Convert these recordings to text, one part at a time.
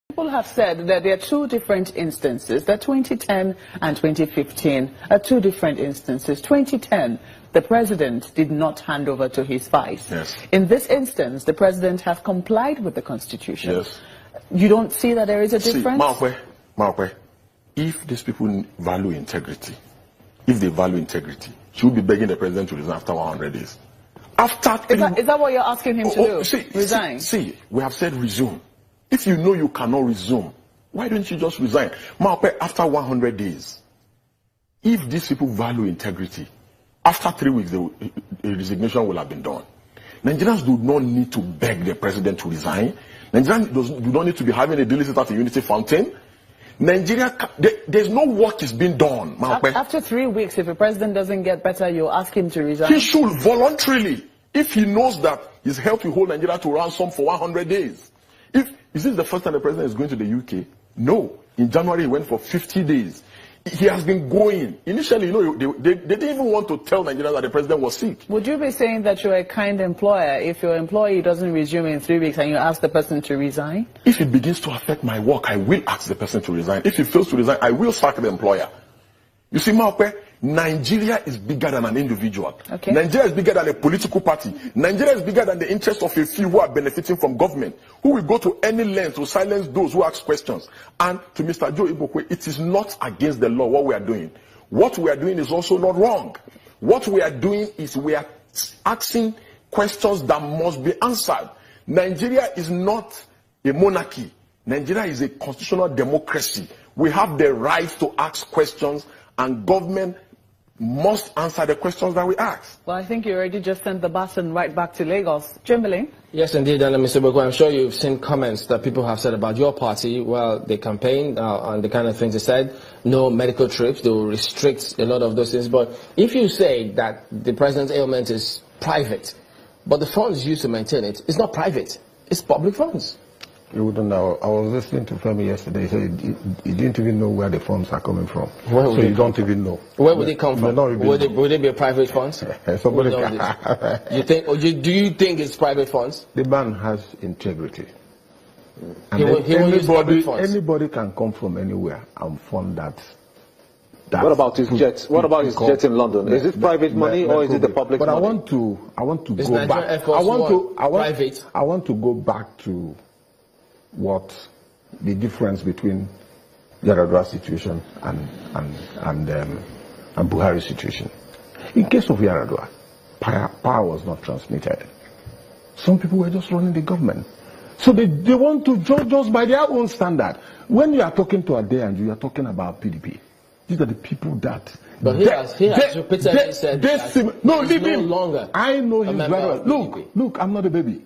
People have said that there are two different instances, that 2010 and 2015 are two different instances. 2010, the president did not hand over to his vice. Yes. In this instance, the president has complied with the constitution. Yes. You don't see that there is a difference? Maokwe, if these people value integrity, she will be begging the president to resign after 100 days. Is that what you're asking him to do? Resign? See, we have said resume. If you know you cannot resume, why don't you just resign? Maokwe, after 100 days, if these people value integrity, after 3 weeks, the resignation will have been done. Nigerians do not need to beg the president to resign. Nigerians do not need to be having a daily sit at the Unity Fountain. There's no work is being done. After 3 weeks, if the president doesn't get better, you'll ask him to resign? He should voluntarily, if he knows that his health will hold Nigeria to ransom for 100 days. Is this the first time the president is going to the UK? No. In January, he went for 50 days. He has been going. Initially, they didn't even want to tell Nigerians that the president was sick. Would you be saying that you're a kind employer if your employee doesn't resume in 3 weeks and you ask the person to resign? If it begins to affect my work, I will ask the person to resign. If he fails to resign, I will sack the employer. You see, Maokwe, Nigeria is bigger than an individual. Okay. Nigeria is bigger than a political party. Nigeria is bigger than the interests of a few who are benefiting from government, who will go to any length to silence those who ask questions. And to Mr. Joe Igbokwe, it is not against the law what we are doing. What we are doing is also not wrong. What we are doing is we are asking questions that must be answered. Nigeria is not a monarchy. Nigeria is a constitutional democracy. We have the right to ask questions, and government must answer the questions that we ask. Well, I think you already just sent the baton right back to Lagos. Jimberlin? Yes, indeed, and Mr. Igbokwe, I'm sure you've seen comments that people have said about your party. Well, they campaigned on the kind of things they said. No medical trips, they will restrict a lot of those things. But if you say that the president's ailment is private, but the funds used to maintain it, it's not private, it's public funds. You wouldn't know. I was listening to Femi yesterday. He said he didn't even know where the funds are coming from. So you don't even know. Where would they come from? Would they be private funds? Somebody do you think it's private funds? The man has integrity. He won't use public funds. Anybody can come from anywhere and fund that. What about his jet? What about his jet in London? Is it private money or is it the public money? But I want to go back. I want to go back to what the difference between Yar'Adua's situation and Buhari's situation. In case of Yar'Adua, power was not transmitted. Some people were just running the government. So they want to judge us by their own standard. When you are talking to Ade and you are talking about PDP, these are the people that... But he has repeatedly said that no longer I know him very well. Look, I'm not a baby.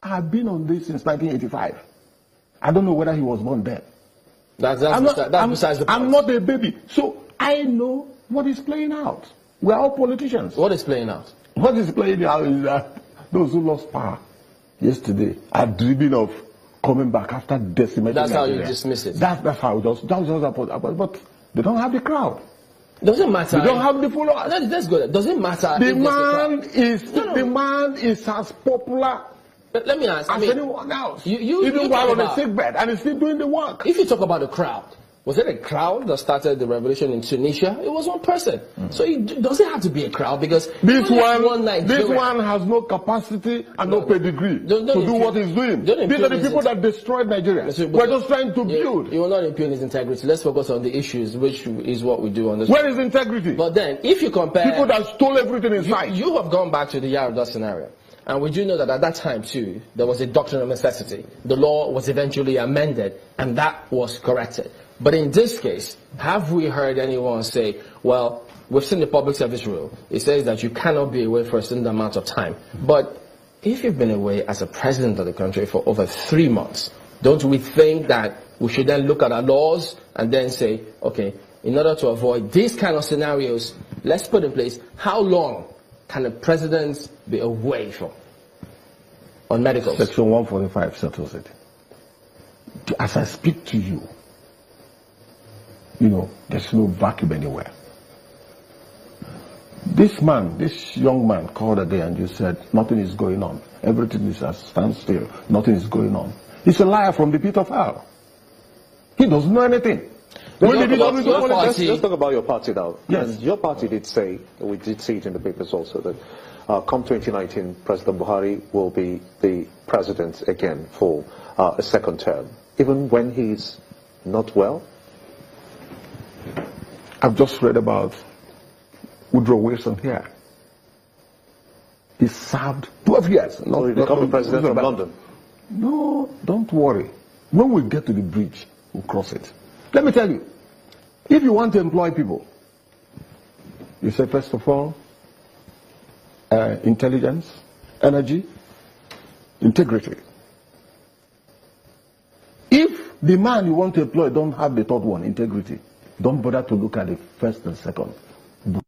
I've been on this since 1985. I don't know whether he was born then. That's besides the point. I'm not a baby. So I know what is playing out. We are all politicians. What is playing out? What is playing out is that those who lost power yesterday are dreaming of coming back after decimating That's Nigeria. How you dismiss it. That's how it was. But they don't have the crowd. Doesn't matter. They don't have the followers. That's good. Doesn't matter. The man is as popular. Let me ask. As anyone else. Even while on a sick bed, and he's still doing the work. If you talk about the crowd, was it a crowd that started the revolution in Tunisia? It was one person. So it doesn't have to be a crowd because this one has no capacity and no pedigree to do what he's doing. These are the people that destroyed Nigeria. We're just trying to build. You will not impugn his integrity. Let's focus on the issues, which is what we do on this. Where is integrity? But then, if you compare people that stole everything in sight, you have gone back to the Yar'Adua scenario. And we do know that at that time, too, there was a doctrine of necessity. The law was eventually amended, and that was corrected. But in this case, have we heard anyone say, well, we've seen the public service rule. It says that you cannot be away for a certain amount of time. But if you've been away as a president of the country for over 3 months, don't we think that we should then look at our laws and then say, okay, in order to avoid these kind of scenarios, let's put in place how long can the president be away from on medicals? Section 145 settles it. As I speak to you, there's no vacuum anywhere. This young man called a day and you said, nothing is going on. Everything is at standstill. Nothing is going on. He's a liar from the pit of hell. He doesn't know anything. Let's talk about your party now. Yes. And your party did say, we did see it in the papers also, that come 2019, President Buhari will be the president again for a second term, even when he's not well. I've just read about Woodrow Wilson here. He served 12 years. So he became president of London. No, don't worry. When we get to the bridge, we'll cross it. Let me tell you, if you want to employ people, you say first of all, intelligence, energy, integrity. If the man you want to employ don't have the third one, integrity, don't bother to look at the first and second.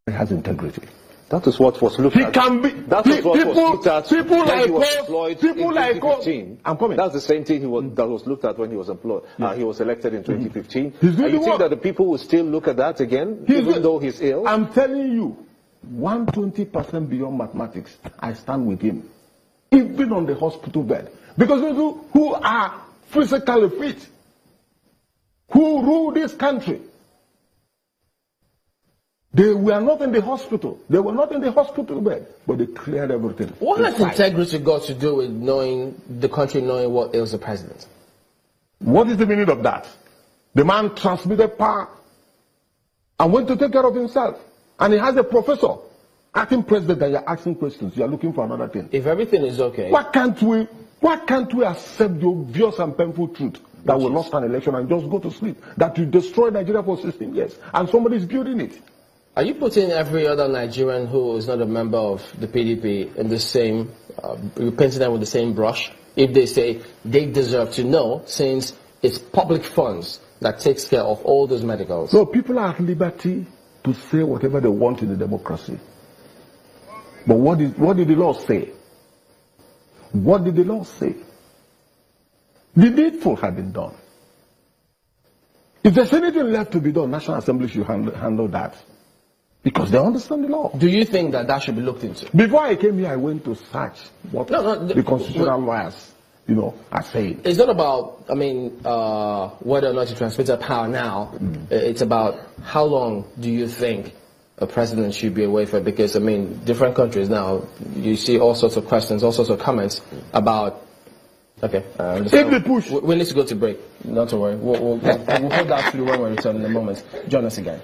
He has integrity. That is what was looked at. He can be. That is what was looked at people when like he was us, employed people in like 2015. I'm coming. That's the same thing that was looked at when he was employed. He was elected in 2015. He's doing and you the think work. that the people will still look at that again, even though he's ill? I'm telling you, 120% beyond mathematics, I stand with him. Even on the hospital bed. Because those who are physically fit, who rule this country, they were not in the hospital. They were not in the hospital bed, but they cleared everything. What has integrity got to do with knowing the country, knowing what ails the president? What is the meaning of that? The man transmitted power and went to take care of himself. And he has a professor acting president, and you're asking questions. You're looking for another thing. If everything is okay, why can't we accept the obvious and painful truth that we lost an election and just go to sleep? That you destroyed Nigeria for 16 years and somebody is building it. Are you putting every other Nigerian who is not a member of the PDP in the same, painting them with the same brush? If they say they deserve to know, since it's public funds that takes care of all those medicals. No, people are at liberty to say whatever they want in a democracy. But what did the law say? What did the law say? The needful had been done. If there's anything left to be done, National Assembly should handle that. Because they understand the law. Do you think that should be looked into? Before I came here, I went to search what the constitutional lawyers, are saying. It's not about, whether or not you transmitted power now. It's about how long do you think a president should be away for? Because, different countries now, you see all sorts of questions, all sorts of comments about, okay. If they push. We need to go to break. Not to worry. We'll hold that through when we return in a moment. Join us again.